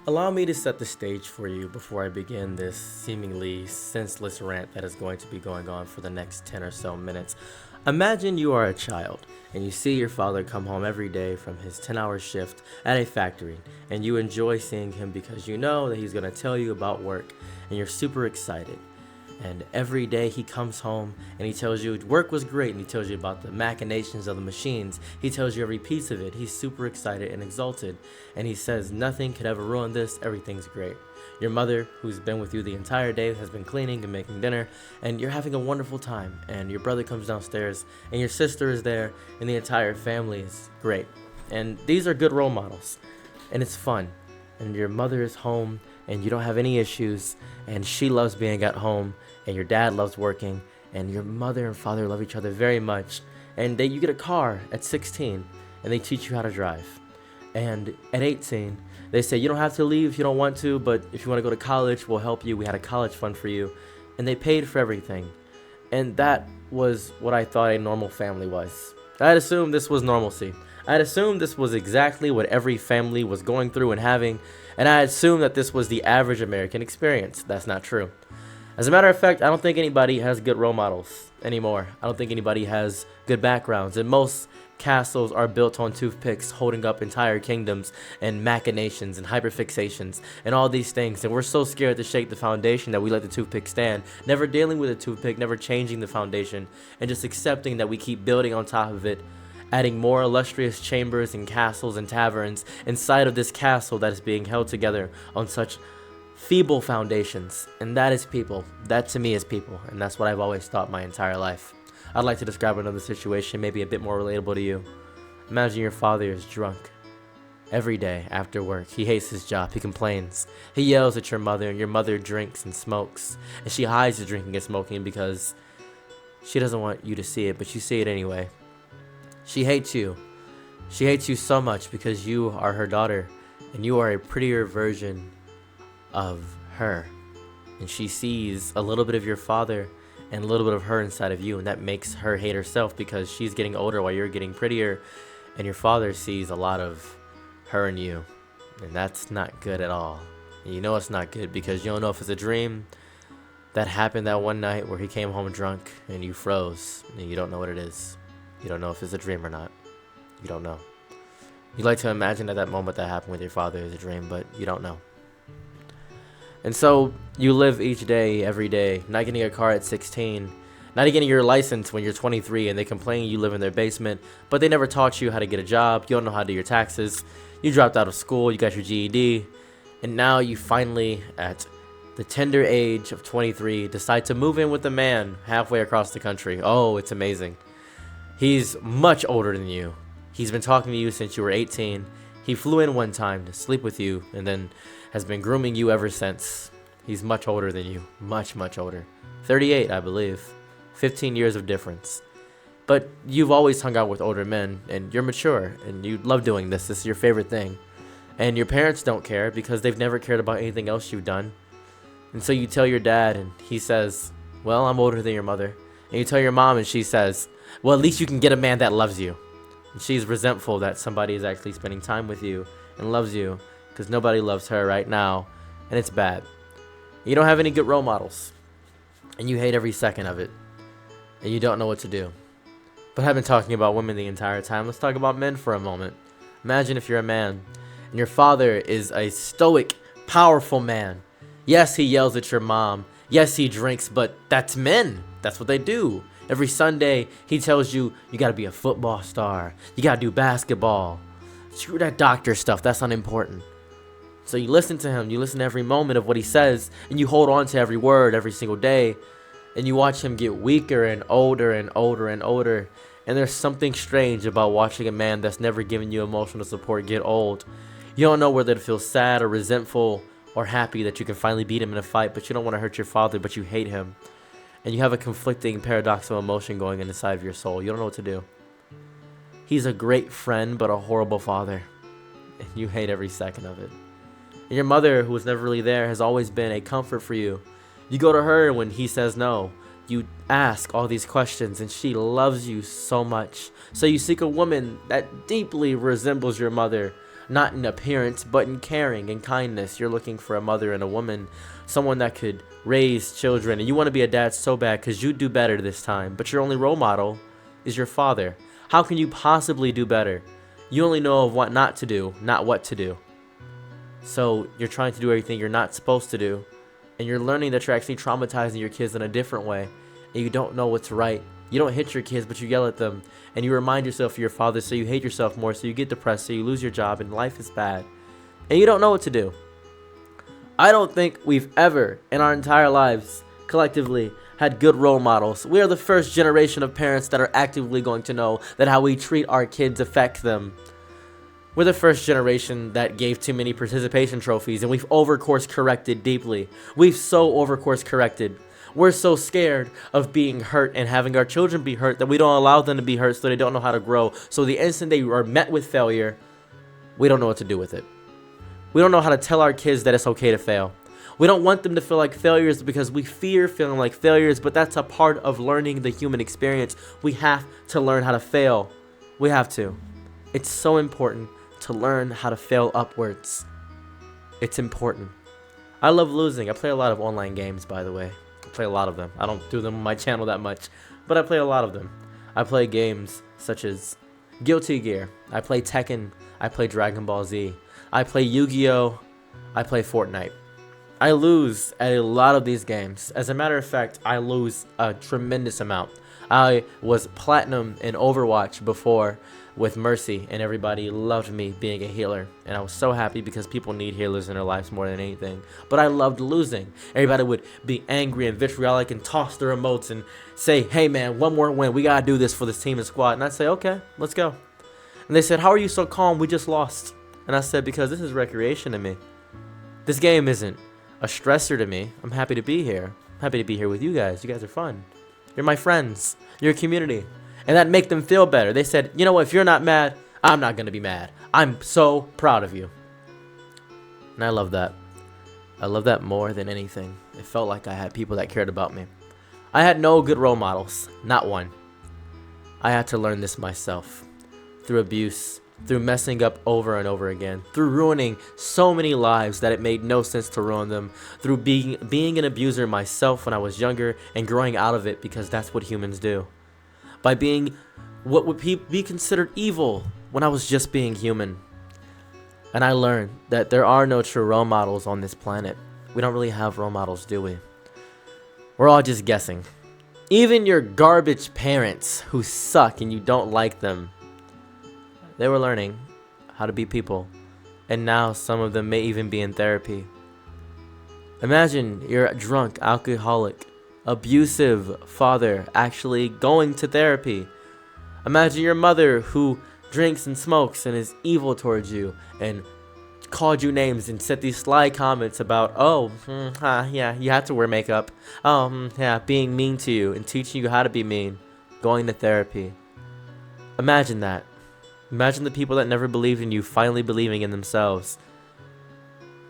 Allow me to set the stage for you before I begin this seemingly senseless rant that is going to be going on for the next 10 or so minutes. Imagine you are a child and you see your father come home every day from his 10-hour shift at a factory, and you enjoy seeing him because you know that he's going to tell you about work and you're super excited. And every day he comes home and he tells you work was great, and he tells you about the machinations of the machines. He tells you every piece of it. He's super excited and exalted. And he says nothing could ever ruin this. Everything's great. Your mother, who's been with you the entire day, has been cleaning and making dinner, and you're having a wonderful time. And your brother comes downstairs and your sister is there, and the entire family is great. And these are good role models. And it's fun. And your mother is home and you don't have any issues, and she loves being at home, and your dad loves working, and your mother and father love each other very much, and you get a car at 16 and they teach you how to drive. And at 18 they say you don't have to leave if you don't want to, but if you want to go to college, we'll help you. We had a college fund for you, and they paid for everything. And that was what I thought a normal family was. I had assumed this was normalcy. I had assumed this was exactly what every family was going through and having, and I assumed that this was the average American experience. That's not true. As a matter of fact, I don't think anybody has good role models anymore. I don't think anybody has good backgrounds, and most castles are built on toothpicks holding up entire kingdoms, and machinations and hyperfixations and all these things, and we're so scared to shake the foundation that we let the toothpick stand, never dealing with a toothpick, never changing the foundation, and just accepting that we keep building on top of it, adding more illustrious chambers and castles and taverns inside of this castle that is being held together on such feeble foundations. And that is people. That to me is people, and that's what I've always thought my entire life. I'd like to describe another situation, maybe a bit more relatable to you. Imagine your father is drunk every day after work. He hates his job. He complains. He yells at your mother, and your mother drinks and smokes, and she hides the drinking and smoking because she doesn't want you to see it, but you see it anyway. She hates you. She hates you so much because you are her daughter, and you are a prettier version of her. And she sees a little bit of your father and a little bit of her inside of you, and that makes her hate herself because she's getting older while you're getting prettier, and your father sees a lot of her in you, and that's not good at all. And you know it's not good because you don't know if it's a dream that happened that one night where he came home drunk and you froze, and you don't know what it is. You don't know if it's a dream or not. You don't know. You like to imagine that moment that happened with your father is a dream, but you don't know. And so you live each day, every day, not getting a car at 16, not getting your license when you're 23, and they complain you live in their basement, but they never taught you how to get a job. You don't know how to do your taxes. You dropped out of school, you got your GED, and now you finally, at the tender age of 23, decide to move in with a man halfway across the country. Oh, it's amazing. He's much older than you. He's been talking to you since you were 18. He flew in one time to sleep with you and then has been grooming you ever since. He's much older than you. Much, much older. 38, I believe. 15 years of difference. But you've always hung out with older men, and you're mature, and you love doing this. This is your favorite thing. And your parents don't care because they've never cared about anything else you've done. And so you tell your dad, and he says, well, I'm older than your mother. And you tell your mom, and she says, well, at least you can get a man that loves you. And she's resentful that somebody is actually spending time with you and loves you, because nobody loves her right now, and it's bad. You don't have any good role models, and you hate every second of it, and you don't know what to do. But I've been talking about women the entire time. Let's talk about men for a moment. Imagine if you're a man, and your father is a stoic, powerful man. Yes, he yells at your mom. Yes, he drinks, but that's men. That's what they do. Every Sunday, he tells you, you gotta be a football star. You gotta do basketball. Screw that doctor stuff, that's unimportant. So you listen to him, you listen to every moment of what he says, and you hold on to every word every single day, and you watch him get weaker and older and older and older. And there's something strange about watching a man that's never given you emotional support get old. You don't know whether to feel sad or resentful or happy that you can finally beat him in a fight, but you don't want to hurt your father, but you hate him. And you have a conflicting, paradoxical emotion going inside of your soul. You don't know what to do. He's a great friend, but a horrible father. And you hate every second of it. And your mother, who was never really there, has always been a comfort for you. You go to her when he says no. You ask all these questions, and she loves you so much. So you seek a woman that deeply resembles your mother. not in appearance, but in caring and kindness. You're looking for a mother and a woman, someone that could raise children, and you want to be a dad so bad because you do better this time, but your only role model is your father. How can you possibly do better? You only know of what not to do, not what to do. So you're trying to do everything you're not supposed to do, and you're learning that you're actually traumatizing your kids in a different way, and you don't know what's right. You don't hit your kids, but you yell at them, and you remind yourself of your father, so you hate yourself more, so you get depressed, so you lose your job, and life is bad, and you don't know what to do. I don't think we've ever, in our entire lives, collectively, had good role models. We are the first generation of parents that are actively going to know that how we treat our kids affect them. We're the first generation that gave too many participation trophies, and we've overcourse corrected deeply. We've so overcourse corrected. We're so scared of being hurt and having our children be hurt that we don't allow them to be hurt, so they don't know how to grow. So the instant they are met with failure, we don't know what to do with it. We don't know how to tell our kids that it's okay to fail. We don't want them to feel like failures because we fear feeling like failures, but that's a part of learning the human experience. We have to learn how to fail. We have to. It's so important to learn how to fail upwards. It's important. I love losing. I play a lot of online games, by the way. I play a lot of them. I don't do them on my channel that much, but I play a lot of them. I play games such as Guilty Gear. I play Tekken. I play Dragon Ball Z. I play Yu-Gi-Oh! I play Fortnite. I lose at a lot of these games. As a matter of fact, I lose a tremendous amount. I was platinum in Overwatch before with Mercy, and everybody loved me being a healer. And I was so happy because people need healers in their lives more than anything. But I loved losing. Everybody would be angry and vitriolic and toss their remotes and say, hey man, one more win. We gotta do this for this team and squad. And I'd say, okay, let's go. And they said, how are you so calm? We just lost. And I said, because this is recreation to me. This game isn't a stressor to me. I'm happy to be here. I'm happy to be here with you guys. You guys are fun. You're my friends. You're a community. And that make them feel better. They said, you know what, if you're not mad, I'm not going to be mad. I'm so proud of you. And I love that. I love that more than anything. It felt like I had people that cared about me. I had no good role models. Not one. I had to learn this myself. Through abuse. Through messing up over and over again. Through ruining so many lives that it made no sense to ruin them. Through being an abuser myself when I was younger and growing out of it because that's what humans do. By being what would be considered evil when I was just being human. And I learned that there are no true role models on this planet. We don't really have role models, do we? We're all just guessing. Even your garbage parents who suck and you don't like them, they were learning how to be people. And now some of them may even be in therapy. Imagine you're a drunk, alcoholic, abusive father actually going to therapy. Imagine your mother who drinks and smokes and is evil towards you and called you names and said these sly comments about, yeah, you have to wear makeup. Yeah, being mean to you and teaching you how to be mean. Going to therapy. Imagine that. Imagine the people that never believed in you finally believing in themselves.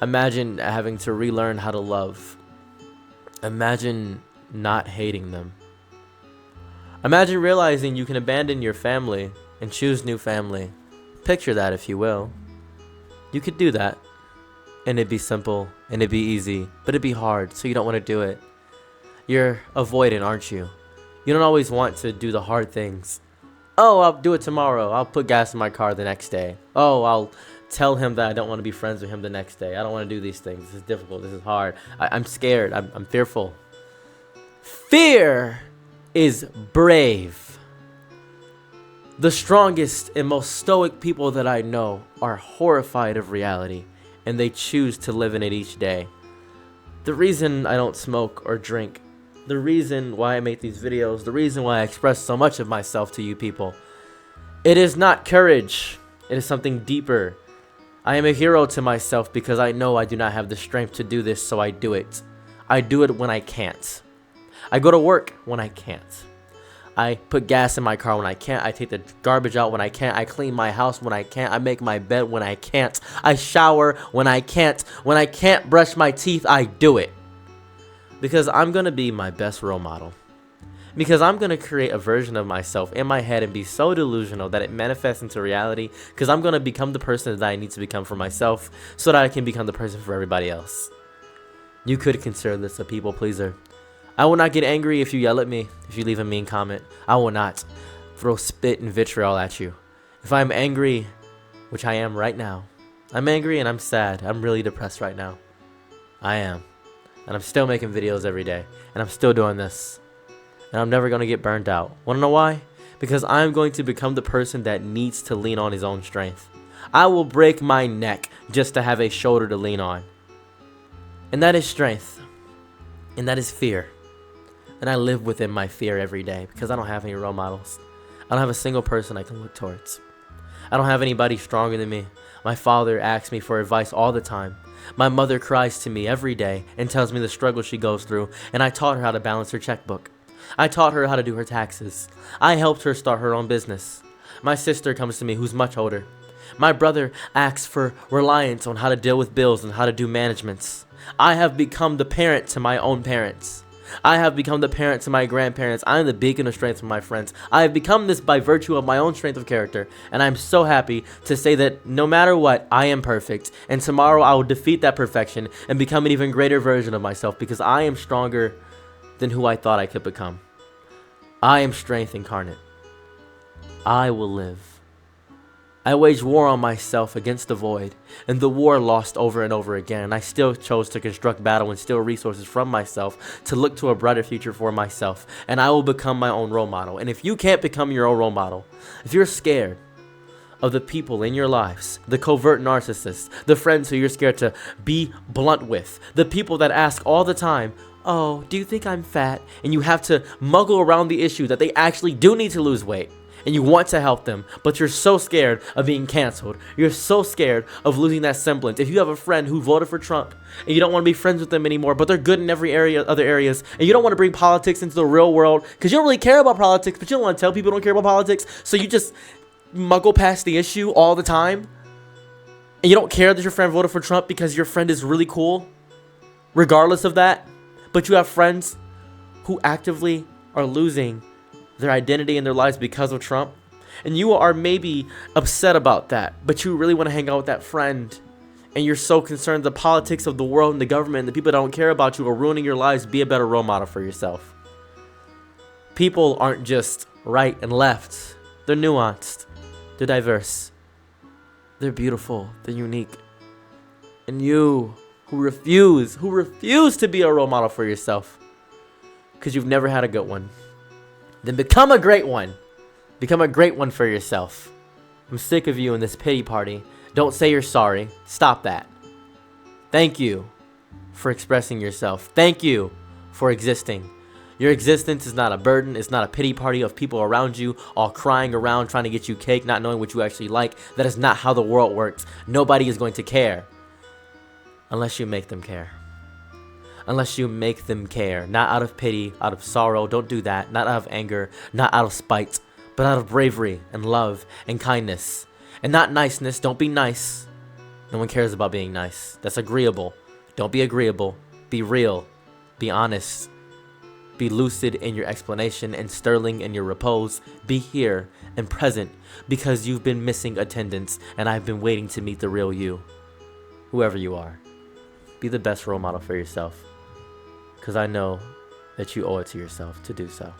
Imagine having to relearn how to love. Imagine not hating them. Imagine realizing you can abandon your family and choose new family. Picture that, if you will. You could do that, and it'd be simple, and it'd be easy, but it'd be hard, so you don't want to do it. You're avoidant, aren't you? You don't always want to do the hard things. Oh, I'll do it tomorrow. I'll put gas in my car the next day. Oh, I'll tell him that I don't want to be friends with him the next day. I don't want to do these things. This is difficult. This is hard. I'm scared. I'm fearful. Fear is brave. The strongest and most stoic people that I know are horrified of reality, and they choose to live in it each day. The reason I don't smoke or drink, the reason why I make these videos, the reason why I express so much of myself to you people, it is not courage. It is something deeper. I am a hero to myself because I know I do not have the strength to do this, so I do it. I do it when I can't. I go to work when I can't. I put gas in my car when I can't. I take the garbage out when I can't. I clean my house when I can't. I make my bed when I can't. I shower when I can't. When I can't brush my teeth, I do it. Because I'm going to be my best role model. Because I'm going to create a version of myself in my head and be so delusional that it manifests into reality. Because I'm going to become the person that I need to become for myself so that I can become the person for everybody else. You could consider this a people pleaser. I will not get angry if you yell at me, if you leave a mean comment. I will not throw spit and vitriol at you. If I'm angry, which I am right now, I'm angry and I'm sad. I'm really depressed right now. I am. And I'm still making videos every day. And I'm still doing this. And I'm never going to get burned out. Want to know why? Because I'm going to become the person that needs to lean on his own strength. I will break my neck just to have a shoulder to lean on. And that is strength. And that is fear. And I live within my fear every day because I don't have any role models. I don't have a single person I can look towards. I don't have anybody stronger than me. My father asks me for advice all the time. My mother cries to me every day and tells me the struggle she goes through, and I taught her how to balance her checkbook. I taught her how to do her taxes. I helped her start her own business. My sister comes to me who's much older. My brother asks for reliance on how to deal with bills and how to do managements. I have become the parent to my own parents. I have become the parent to my grandparents. I am the beacon of strength for my friends. I have become this by virtue of my own strength of character. And I'm so happy to say that no matter what, I am perfect. And tomorrow I will defeat that perfection and become an even greater version of myself because I am stronger than who I thought I could become. I am strength incarnate. I will live. I waged war on myself against the void, and the war lost over and over again, and I still chose to construct battle and steal resources from myself to look to a brighter future for myself, and I will become my own role model. And if you can't become your own role model, if you're scared of the people in your lives, the covert narcissists, the friends who you're scared to be blunt with, the people that ask all the time, oh, do you think I'm fat? And you have to muggle around the issue that they actually do need to lose weight. And you want to help them, but you're so scared of being canceled. You're so scared of losing that semblance. If you have a friend who voted for Trump and you don't want to be friends with them anymore, but they're good in every area, other areas, and you don't want to bring politics into the real world because you don't really care about politics, but you don't want to tell people you don't care about politics, so you just muggle past the issue all the time, and you don't care that your friend voted for Trump because your friend is really cool, regardless of that, but you have friends who actively are losing their identity in their lives because of Trump, and you are maybe upset about that, but you really want to hang out with that friend, and you're so concerned the politics of the world and the government and the people that don't care about you are ruining your lives. Be a better role model for yourself. People aren't just right and left. They're nuanced. They're diverse. They're beautiful. They're unique. And you who refuse to be a role model for yourself because you've never had a good one, then become a great one. Become a great one for yourself. I'm sick of you in this pity party. Don't say you're sorry. Stop that. Thank you for expressing yourself. Thank you for existing. Your existence is not a burden. It's not a pity party of people around you all crying around trying to get you cake, not knowing what you actually like. That is not how the world works. Nobody is going to care unless you make them care. Unless you make them care, not out of pity, out of sorrow. Don't do that. Not out of anger, not out of spite, but out of bravery and love and kindness. And not niceness. Don't be nice. No one cares about being nice. That's agreeable. Don't be agreeable. Be real. Be honest. Be lucid in your explanation and sterling in your repose. Be here and present because you've been missing attendance and I've been waiting to meet the real you. Whoever you are. Be the best role model for yourself. Because I know that you owe it to yourself to do so.